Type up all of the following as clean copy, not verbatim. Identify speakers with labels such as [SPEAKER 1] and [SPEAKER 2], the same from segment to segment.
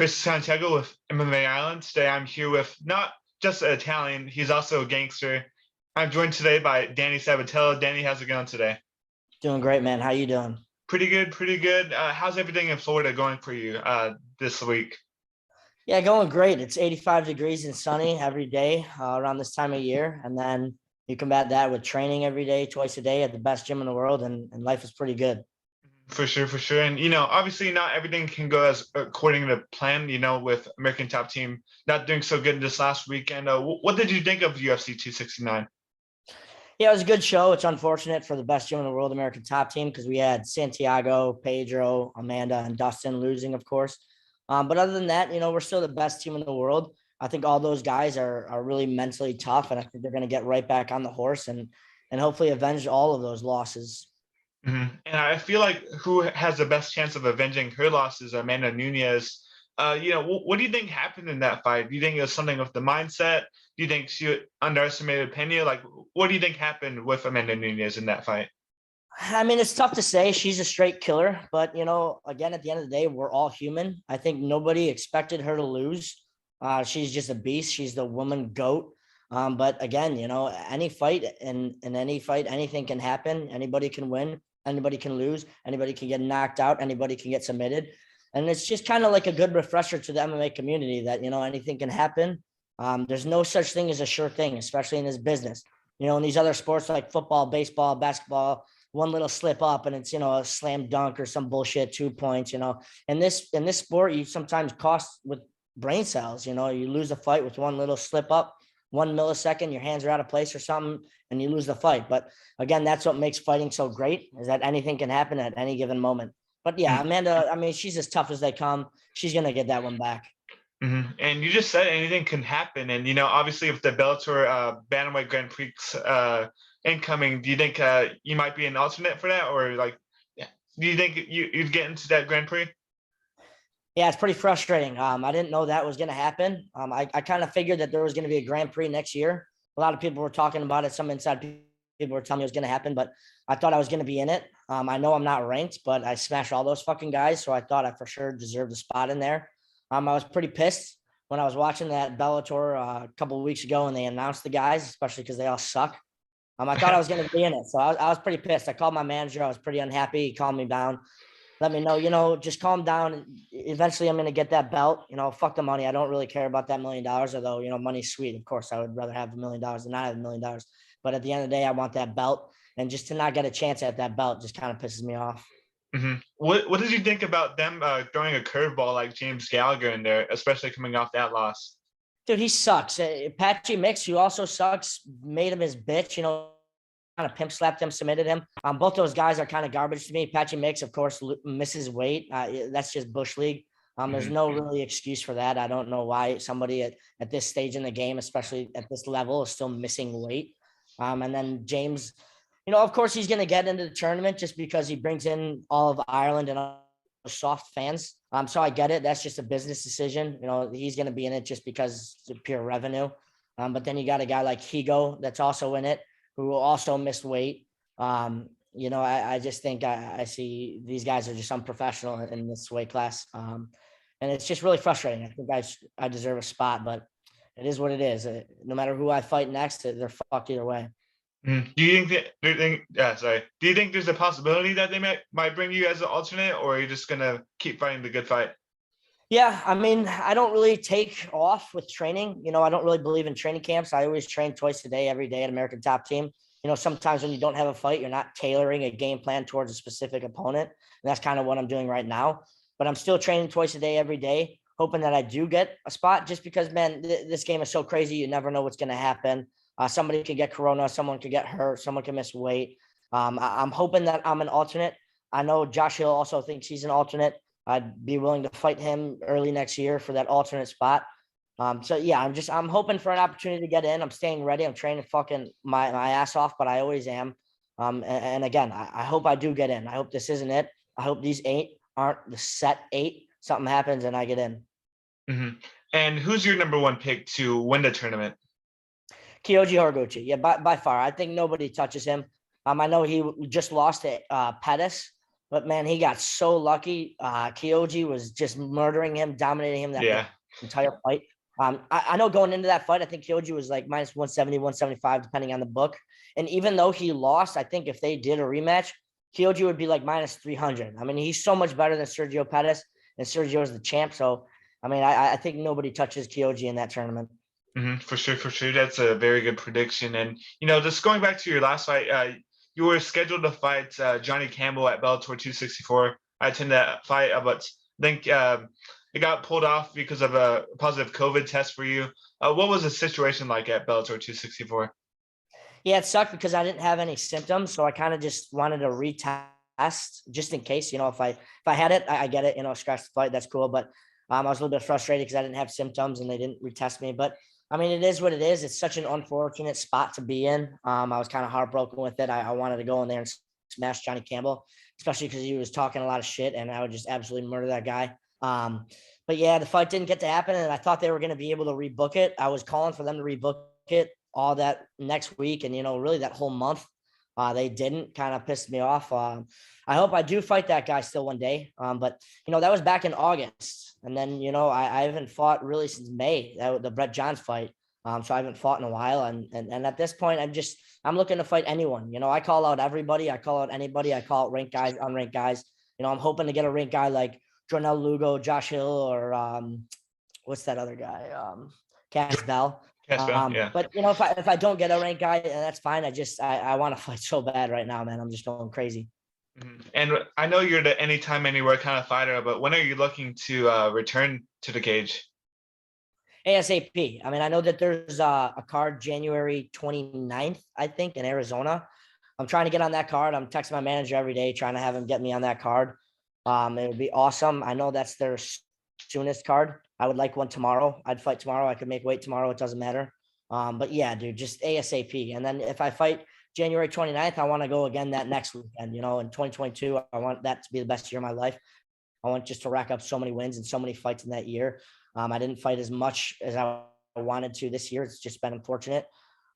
[SPEAKER 1] Chris Santiago with MMA Island. Today I'm here with not just an Italian, he's also a gangster. I'm joined today by Danny Sabatello. Danny, how's it going today?
[SPEAKER 2] Doing great, man. How you doing?
[SPEAKER 1] Pretty good, pretty good. How's everything in Florida going for you this week?
[SPEAKER 2] Yeah, going great. It's 85 degrees and sunny every day around this time of year. And then you combat that with training every day, twice a day at the best gym in the world. And life is pretty good.
[SPEAKER 1] For sure, for sure. And, obviously not everything can go as according to plan, with American Top Team not doing so good this last weekend. What did you think of UFC 269?
[SPEAKER 2] Yeah, it was a good show. It's unfortunate for the best gym in the world, American Top Team, because we had Santiago, Pedro, Amanda, and Dustin losing, of course. But other than that, we're still the best team in the world. I think all those guys are really mentally tough, and I think they're going to get right back on the horse and hopefully avenge all of those losses.
[SPEAKER 1] And I feel like who has the best chance of avenging her losses, Amanda Nunez. What do you think happened in that fight? Do you think it was something with the mindset? Do you think she underestimated Pena? Like, what do you think happened with Amanda Nunez in that fight?
[SPEAKER 2] I mean, it's tough to say. She's a straight killer, but again, at the end of the day, we're all human. I think nobody expected her to lose. She's just a beast. She's the woman goat. But again, any fight in any fight, anything can happen. Anybody can win. Anybody can lose. Anybody can get knocked out. Anybody can get submitted. And it's just kind of like a good refresher to the MMA community that, anything can happen. There's no such thing as a sure thing, especially in this business. In these other sports like football, baseball, basketball, one little slip up and it's, a slam dunk or some bullshit, 2 points, in this sport, you sometimes cost with brain cells, you lose a fight with one little slip up, 1 millisecond, your hands are out of place or something, and you lose the fight. But again, that's what makes fighting so great, is that anything can happen at any given moment. But yeah, Amanda, I mean, she's as tough as they come. She's going to get that one back.
[SPEAKER 1] And you just said anything can happen. And, obviously with the Bellator Bantamweight Grand Prix incoming, do you think you might be an alternate for that? Or do you think you'd get into that Grand Prix?
[SPEAKER 2] Yeah, it's pretty frustrating. I didn't know that was going to happen. I kind of figured that there was going to be a Grand Prix next year. A lot of people were talking about it. Some inside people were telling me it was going to happen, but I thought I was going to be in it. I know I'm not ranked, but I smashed all those fucking guys. So I thought I for sure deserved a spot in there. I was pretty pissed when I was watching that Bellator a couple of weeks ago and they announced the guys, especially because they all suck. I thought I was going to be in it. So I was pretty pissed. I called my manager. I was pretty unhappy. He calmed me down. Let me know, just calm down. Eventually I'm going to get that belt, fuck the money. I don't really care about that $1 million, although, money's sweet. Of course, I would rather have $1 million than not have $1 million. But at the end of the day, I want that belt. And just to not get a chance at that belt just kind of pisses me off.
[SPEAKER 1] What did you think about them throwing a curveball like James Gallagher in there, especially coming off that loss?
[SPEAKER 2] Dude, he sucks. Patchy Mix, who also sucks, made him his bitch, kind of pimp slapped him, submitted him. Both those guys are kind of garbage to me. Patchy Mix, of course, misses weight. That's just Bush League. There's no really excuse for that. I don't know why somebody at this stage in the game, especially at this level, is still missing weight. And then James, of course, he's going to get into the tournament just because he brings in all of Ireland and all the soft fans. So I get it. That's just a business decision. He's going to be in it just because it's pure revenue. But then you got a guy like Higo that's also in it, who also missed weight. I just think I see these guys are just unprofessional in this weight class. And it's just really frustrating. I think I deserve a spot, but it is what it is. No matter who I fight next, they're fucked either way.
[SPEAKER 1] Do you think do you think there's a possibility that they might bring you as an alternate, or are you just going to keep fighting the good fight?
[SPEAKER 2] Yeah, I mean, I don't really take off with training. I don't really believe in training camps. I always train twice a day, every day at American Top Team. Sometimes when you don't have a fight, you're not tailoring a game plan towards a specific opponent. And that's kind of what I'm doing right now. But I'm still training twice a day, every day, hoping that I do get a spot just because, man, this game is so crazy. You never know what's going to happen. Somebody could get corona. Someone could get hurt. Someone can miss weight. I'm hoping that I'm an alternate. I know Josh Hill also thinks he's an alternate. I'd be willing to fight him early next year for that alternate spot. So yeah, I'm hoping for an opportunity to get in. I'm staying ready. I'm training fucking my ass off, but I always am. And again, I hope I do get in. I hope this isn't it. I hope these 8 aren't the set 8. Something happens and I get in.
[SPEAKER 1] And who's your number one pick to win the tournament?
[SPEAKER 2] Kyoji Horiguchi. Yeah, by far. I think nobody touches him. I know he just lost to Pettis. But man, he got so lucky. Kyoji was just murdering him, dominating him that
[SPEAKER 1] Yeah.
[SPEAKER 2] entire fight. I know going into that fight, I think Kyoji was like minus 170, 175, depending on the book. And even though he lost, I think if they did a rematch, Kyoji would be like minus 300. I mean, he's so much better than Sergio Pettis, and Sergio is the champ. So, I mean, I think nobody touches Kyoji in that tournament.
[SPEAKER 1] For sure, for sure. That's a very good prediction. And just going back to your last fight, you were scheduled to fight Johnny Campbell at Bellator 264. I attended that fight, but I think it got pulled off because of a positive COVID test for you. What was the situation like at Bellator 264?
[SPEAKER 2] Yeah, it sucked because I didn't have any symptoms, so I kind of just wanted to retest just in case. If I had it, I get it. Scratch the fight, that's cool. But I was a little bit frustrated because I didn't have symptoms and they didn't retest me. But I mean, it is what it is. It's such an unfortunate spot to be in. I was kind of heartbroken with it. I wanted to go in there and smash Johnny Campbell, especially because he was talking a lot of shit, and I would just absolutely murder that guy. But yeah, the fight didn't get to happen, and I thought they were going to be able to rebook it. I was calling for them to rebook it all that next week, and really that whole month. They didn't. Kind of pissed me off. I hope I do fight that guy still one day. But that was back in August, and then I haven't fought really since May. The Brett Johns fight. So I haven't fought in a while, and at this point, I'm looking to fight anyone. I call out everybody. I call out anybody. I call out ranked guys, unranked guys. I'm hoping to get a ranked guy like Jornel Lugo, Josh Hill, or what's that other guy? Cass Bell.
[SPEAKER 1] Yeah.
[SPEAKER 2] But if I don't get a ranked guy, that's fine. I want to fight so bad right now, man. I'm just going crazy.
[SPEAKER 1] And I know you're the anytime, anywhere kind of fighter, but when are you looking to return to the cage?
[SPEAKER 2] ASAP. I mean, I know that there's a card January 29th, I think, in Arizona. I'm trying to get on that card. I'm texting my manager every day, trying to have him get me on that card. It would be awesome. I know that's their soonest card. I would like one tomorrow. I'd fight tomorrow. I could make weight tomorrow. It doesn't matter. But yeah, dude, just ASAP. And then if I fight January 29th, I want to go again that next weekend. In 2022, I want that to be the best year of my life. I want just to rack up so many wins and so many fights in that year. I didn't fight as much as I wanted to this year. It's just been unfortunate,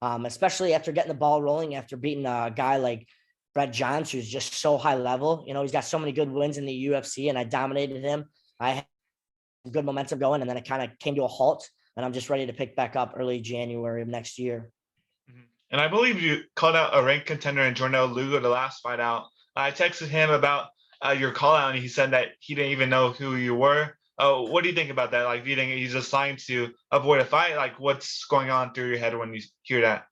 [SPEAKER 2] especially after getting the ball rolling, after beating a guy like Brett Johns, who's just so high level. He's got so many good wins in the UFC, and I dominated him. I had good momentum going, and then it kind of came to a halt, and I'm just ready to pick back up early January of next year.
[SPEAKER 1] And I believe you called out a ranked contender in Jornel Lugo the last fight out. I texted him about your call out, and he said that he didn't even know who you were. What do you think about that? Like, do you think he's just trying to avoid a fight? Like, what's going on through your head when you hear that?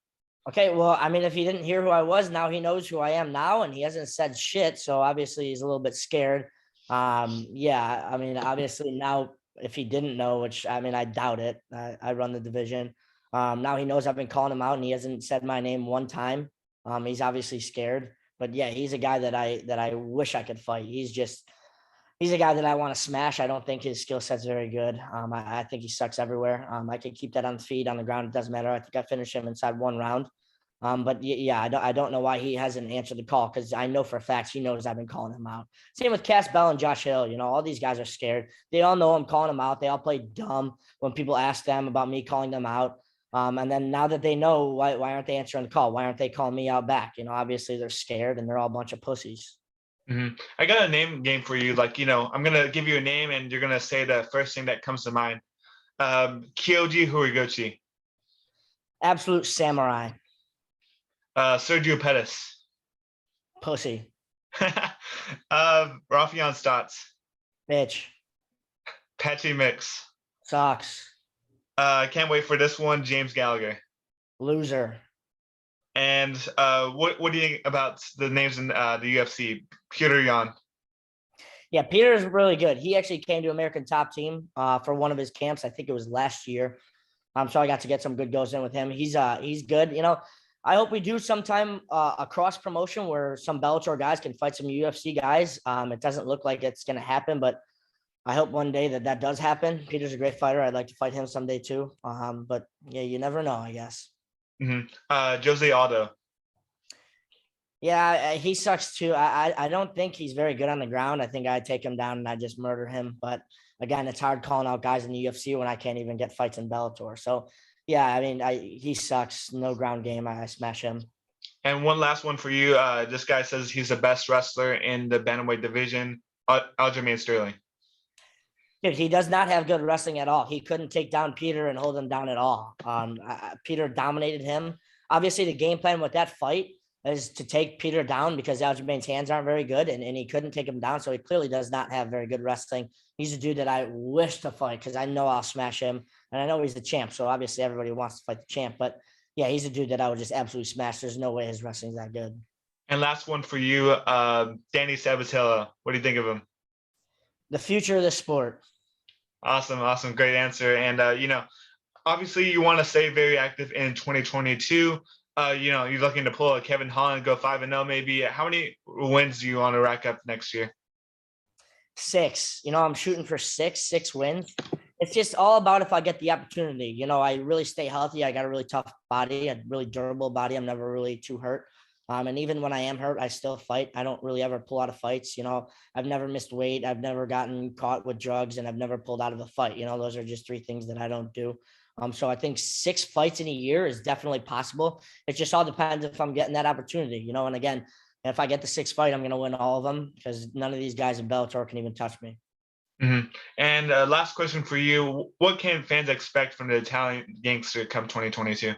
[SPEAKER 2] Okay, well, I mean, if he didn't hear who I was, now he knows who I am now, and he hasn't said shit. So obviously he's a little bit scared. Yeah, I mean, obviously now if he didn't know, which I mean, I doubt it. I run the division. Now he knows I've been calling him out, and he hasn't said my name one time. He's obviously scared, but yeah, he's a guy that I wish I could fight. He's a guy that I want to smash. I don't think his skill set's very good. I think he sucks everywhere. I can keep that on the feet, on the ground. It doesn't matter. I think I finished him inside one round. But yeah, I don't know why he hasn't answered the call, because I know for a fact he knows I've been calling him out. Same with Cass Bell and Josh Hill. All these guys are scared. They all know I'm calling them out. They all play dumb when people ask them about me calling them out. And then now that they know, why aren't they answering the call? Why aren't they calling me out back? Obviously they're scared, and they're all a bunch of pussies.
[SPEAKER 1] I got a name game for you. Like, I'm going to give you a name, and you're going to say the first thing that comes to mind. Kyoji Horiguchi.
[SPEAKER 2] Absolute samurai.
[SPEAKER 1] Sergio Pettis.
[SPEAKER 2] Pussy.
[SPEAKER 1] Rafion Stotts.
[SPEAKER 2] Bitch.
[SPEAKER 1] Patchy Mix.
[SPEAKER 2] Sucks.
[SPEAKER 1] Can't wait for this one. James Gallagher.
[SPEAKER 2] Loser.
[SPEAKER 1] And what do you think about the names in the UFC? Peter Yan.
[SPEAKER 2] Yeah, Peter's really good. He actually came to American Top Team for one of his camps. I think it was last year. So I got to get some good goes in with him. He's good. I hope we do sometime a cross promotion where some Bellator guys can fight some UFC guys. It doesn't look like it's going to happen, but I hope one day that does happen. Peter's a great fighter. I'd like to fight him someday too. But yeah, you never know, I guess.
[SPEAKER 1] Jose Aldo.
[SPEAKER 2] Yeah, he sucks too. I don't think he's very good on the ground. I think I'd take him down and I'd just murder him. But again, it's hard calling out guys in the UFC when I can't even get fights in Bellator. So yeah, I mean, he sucks. No ground game. I smash him.
[SPEAKER 1] And one last one for you. This guy says he's the best wrestler in the bantamweight division. Aljamain Sterling.
[SPEAKER 2] Dude, he does not have good wrestling at all. He couldn't take down Peter and hold him down at all. Peter dominated him. Obviously, the game plan with that fight is to take Peter down because Aljamain's hands aren't very good, and he couldn't take him down. So he clearly does not have very good wrestling. He's a dude that I wish to fight because I know I'll smash him, and I know he's the champ. So obviously, everybody wants to fight the champ. But yeah, he's a dude that I would just absolutely smash. There's no way his wrestling's that good.
[SPEAKER 1] And last one for you, Danny Sabatello. What do you think of him?
[SPEAKER 2] The future of the sport.
[SPEAKER 1] Awesome. Great answer. And, obviously you want to stay very active in 2022. You're looking to pull a Kevin Holland, go 5-0 maybe. How many wins do you want to rack up next year?
[SPEAKER 2] 6. I'm shooting for six wins. It's just all about if I get the opportunity. I really stay healthy. I got a really tough body, a really durable body. I'm never really too hurt. And even when I am hurt, I still fight. I don't really ever pull out of fights. I've never missed weight. I've never gotten caught with drugs, and I've never pulled out of a fight. Those are just 3 things that I don't do. So I think 6 fights in a year is definitely possible. It just all depends if I'm getting that opportunity, and again, if I get the 6th fight, I'm going to win all of them because none of these guys in Bellator can even touch me.
[SPEAKER 1] Mm-hmm. And last question for you. What can fans expect from the Italian gangster come 2022?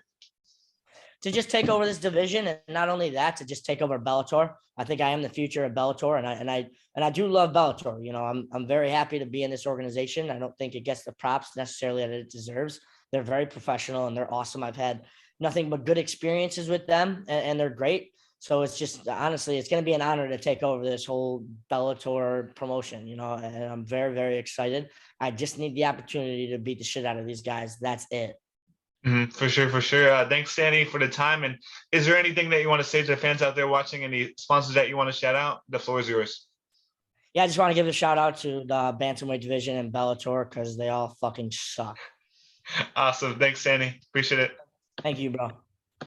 [SPEAKER 2] To just take over this division, and not only that, to just take over Bellator. I think I am the future of Bellator, and I do love Bellator. I'm very happy to be in this organization. I don't think it gets the props necessarily that it deserves. They're very professional and they're awesome. I've had nothing but good experiences with them, and they're great. So it's just, honestly, it's going to be an honor to take over this whole Bellator promotion, and I'm very, very excited. I just need the opportunity to beat the shit out of these guys. That's it.
[SPEAKER 1] Mm-hmm, for sure. Thanks, Danny, for the time. And is there anything that you want to say to the fans out there watching? Any sponsors that you want to shout out? The floor is yours.
[SPEAKER 2] Yeah, I just want to give a shout out to the Bantamweight division and Bellator because they all fucking suck.
[SPEAKER 1] Awesome. Thanks, Danny. Appreciate it.
[SPEAKER 2] Thank you, bro.